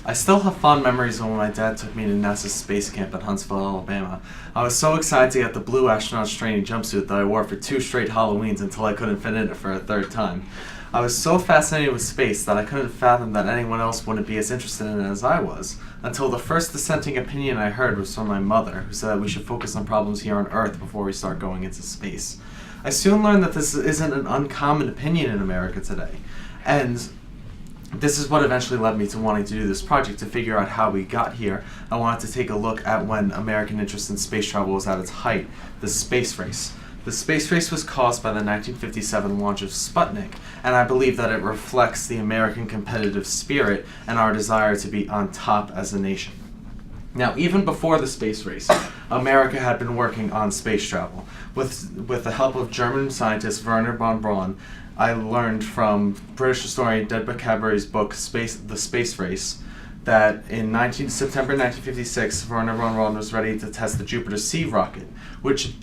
I still have fond memories of when my dad took me to NASA's space camp in Huntsville, Alabama. I was so excited to get the blue astronaut's training jumpsuit that I wore for 2 straight Halloweens until I couldn't fit in it for a third time. I was so fascinated with space that I couldn't fathom that anyone else wouldn't be as interested in it as I was, until the first dissenting opinion I heard was from my mother, who said that we should focus on problems here on Earth before we start going into space. I soon learned that this isn't an uncommon opinion in America today, and this is what eventually led me to wanting to do this project, to figure out how we got here. I wanted to take a look at when American interest in space travel was at its height, the space race. The space race was caused by the 1957 launch of Sputnik, and I believe that it reflects the American competitive spirit and our desire to be on top as a nation. Now, even before the space race, America had been working on space travel. With the help of German scientist Wernher von Braun, I learned from British historian Dedbert Cadbury's book, The Space Race, that in September 1956, Wernher von Braun was ready to test the Jupiter C rocket, which,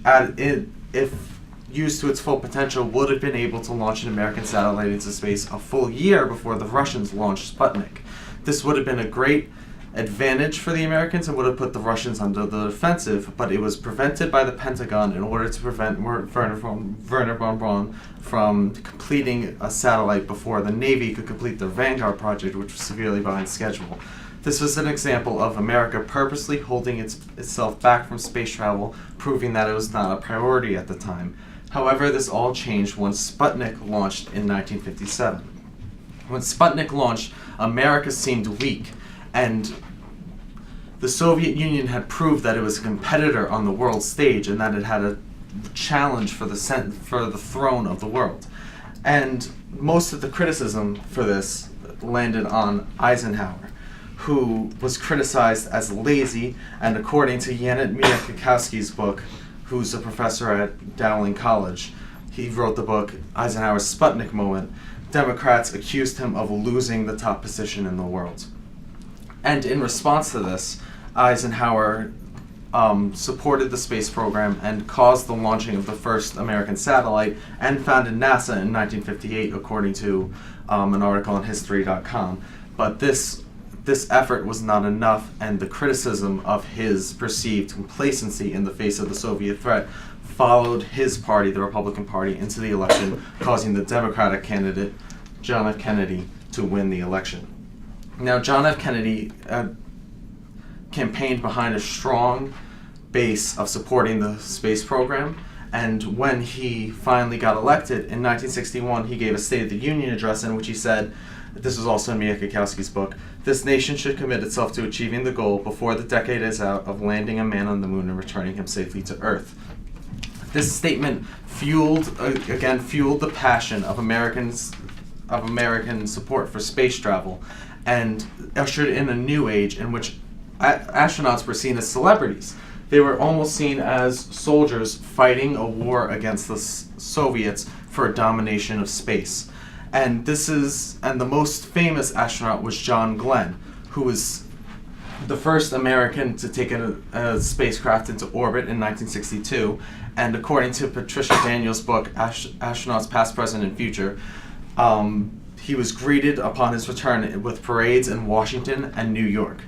if used to its full potential, would have been able to launch an American satellite into space a full year before the Russians launched Sputnik. This would have been a great advantage for the Americans and would have put the Russians under the defensive, but it was prevented by the Pentagon in order to prevent Wernher von Braun from completing a satellite before the Navy could complete their Vanguard project, which was severely behind schedule. This was an example of America purposely holding itself back from space travel, proving that it was not a priority at the time. However, this all changed when Sputnik launched in 1957. When Sputnik launched, America seemed weak, and the Soviet Union had proved that it was a competitor on the world stage and that it had a challenge for the throne of the world. And most of the criticism for this landed on Eisenhower, who was criticized as lazy, and according to Janet Miakowski's book, who's a professor at Dowling College, he wrote the book Eisenhower's Sputnik Moment, Democrats accused him of losing the top position in the world. And in response to this, Eisenhower supported the space program and caused the launching of the first American satellite and founded NASA in 1958, according to an article on History.com. But this effort was not enough, and the criticism of his perceived complacency in the face of the Soviet threat followed his party, the Republican Party, into the election, causing the Democratic candidate, John F. Kennedy, to win the election. Now, John F. Kennedy campaigned behind a strong base of supporting the space program, and when he finally got elected in 1961, he gave a State of the Union address in which he said, this was also in Miakowski's book, "This nation should commit itself to achieving the goal before the decade is out of landing a man on the moon and returning him safely to Earth." This statement fueled the passion of American support for space travel, and ushered in a new age in which astronauts were seen as celebrities. They were almost seen as soldiers fighting a war against the Soviets for domination of space. And the most famous astronaut was John Glenn, who was the first American to take a spacecraft into orbit in 1962. And according to Patricia Daniels' book, Astronauts Past, Present, and Future, he was greeted upon his return with parades in Washington and New York.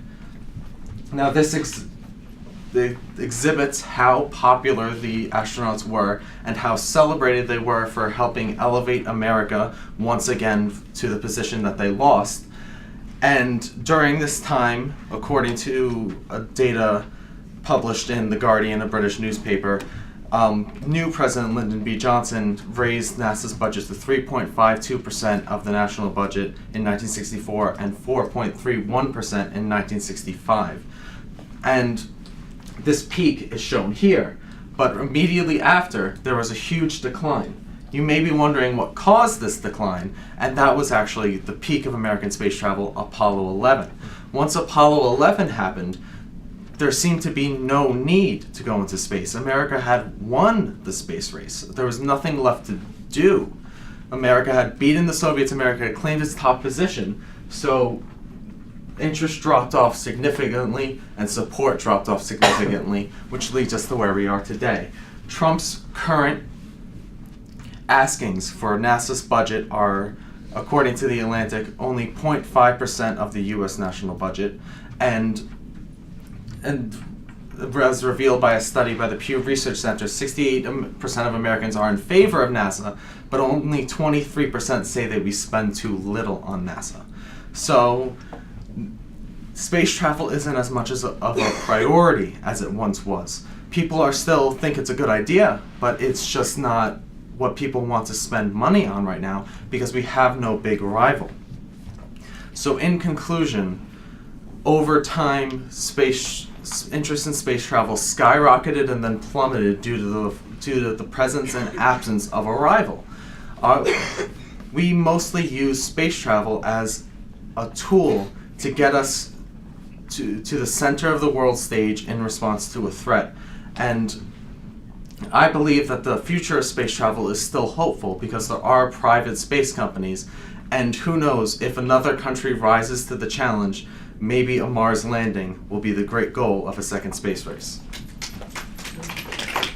Now, this exhibits how popular the astronauts were and how celebrated they were for helping elevate America once again to the position that they lost. And during this time, according to data published in The Guardian, a British newspaper, new President Lyndon B. Johnson raised NASA's budget to 3.52% of the national budget in 1964 and 4.31% in 1965. And this peak is shown here, but immediately after, there was a huge decline. You may be wondering what caused this decline, and that was actually the peak of American space travel, Apollo 11. Once Apollo 11 happened, there seemed to be no need to go into space. America had won the space race. There was nothing left to do. America had beaten the Soviets. America had claimed its top position. So interest dropped off significantly and support dropped off significantly, which leads us to where we are today. Trump's current askings for NASA's budget are according to The Atlantic, only 0.5% of the U.S. national budget, and as revealed by a study by the Pew Research Center, 68% of Americans are in favor of NASA, but only 23% say that we spend too little on NASA. So space travel isn't as much of a priority as it once was. People are still think it's a good idea, but it's just not what people want to spend money on right now because we have no big rival. So in conclusion, over time, interest in space travel skyrocketed and then plummeted due to the presence and absence of a rival. We mostly use space travel as a tool to get us to the center of the world stage in response to a threat. And I believe that the future of space travel is still hopeful because there are private space companies, and who knows, if another country rises to the challenge, maybe a Mars landing will be the great goal of a second space race.